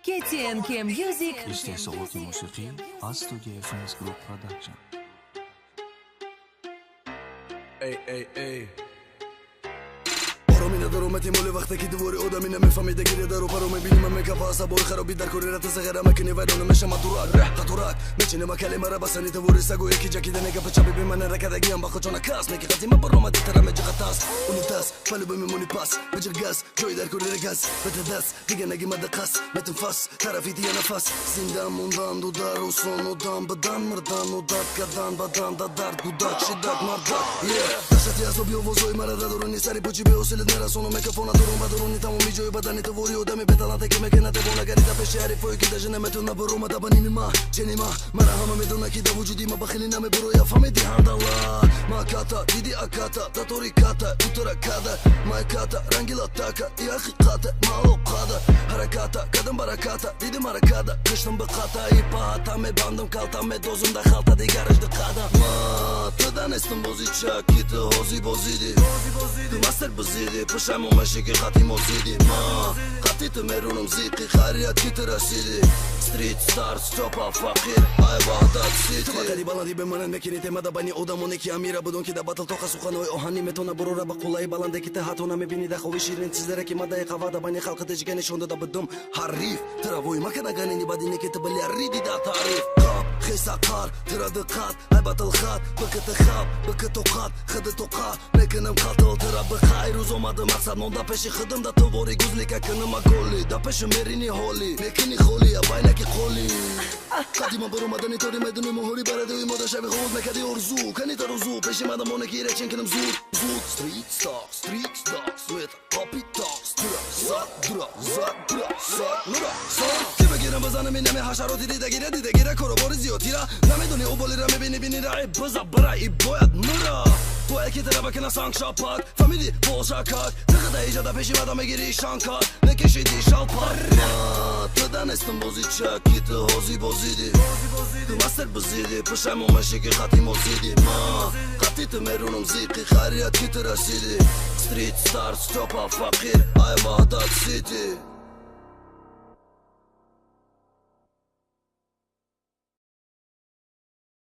KTNK Music. İşte صوتي موسيقي استوديو فانس جروب برودكشن. ای آرامی ندارم احتمال وقتی که دوباره آدمی نمیفهمیده گریه دارو پرو میبینی من میکفه عصبای خرابی در کوریرت سغره مکنی ویدانو میشه مدورات خطورات میچینه کلمه را بسنی دوری سگو یکی جکیده نگه پچابی بی من رکدگی هم بخو چون کاس میگه قدیمه برام دیتره میجه خطاس اونی تاس فلو بمیمونی پاس بجر گاز جوی در کوریره گاز بده دست دیگه نگی مده قاس متنفس طرفی دیگه نفس زندان موندان دودار و سونودان بدان مردان و داد کدان بدان داد دوداد شداد مرداد داشتی عصبی و وزوی مرا دارونی سری پوچی به حوصله نرسونو میکروفون دارم بدونی تمام جوی بدنی تو وری آدمی بتانه که میکنه تو نگری تا پیش حریفوی که دژ نمیتونه برام دبنی ما جنیما مرا همه میدونه که دو وجودی ما بخیلی نمی برو یا فهمیدی حمدالله ما کاتا دیدی اکاتا داتوری کاتا اوترا کادا ما کاتا رنگیلا تاکا ای حقیقتا ما قادا حرکاتا قدم برکاتا دیدی مرکادا کشتم به خطا ای پاتا می باندم کالتا می دوزم در خالتا دیگرش دقادا ما تو دانستم بازی چاکی تو حوزی بازیدی تو مستر بزیدی پشم ماشی که خطی موزیدی ما خطی تو میرونم زیقی خریت کی ترسیدی ستریت ستارز چوپا فقیر ای بغداد سیتی تو مقدی بلندی به من میکنی تمدا بانی آدمونه که امیره بدون که دباتل تو خسوخانوی اوهانی میتونه برو را با قولای بلنده که تهاتونه میبینی ده خوی شیرین چیزره که مدای قواده بانی خلق تجگه نشونده دا بدم حریف تراوی مکنه گانینی بدینه که تبلی ریدی دا تعریف خيسا قار ترى دقات هاي بطل خات بكت خاب بكت وقات خدت وقات لكن مقاتل ترى بخير وزوماد مقصد مون دا بشي خدم دا تبوري جوزلك كن ما قولي دا بش ميريني هولي لكني خولي يا باينك قولي قديما برو مدني توري مدني مهوري بردوي مودا شبي خوز مكدي ارزو كني ترزو بشي مادا مونكي ريتشن كنم زود ستريت ستوكس with copy talks که بگیرم بزنم این نمی حشراتی دیده گیره کرو باری زیادیره نمیدونی او بالی را میبینی بینی رعی بزا برای باید مرا باید که تره بکنه سانگ شاپاک فهمیدی بول شاکاک تقده ایجاده پیشی مدا میگیری شانکار نکشیدی شالپاک تو دانستم بازی چاکی تو حوزی بازیدی تو مستر بزیدی پشم و مشی که خطی موزیدی ما خطی تو میرونم زیقی خریت کی ترسیدی ستریت ستارز چوپا فقیر ای بغداد سیتی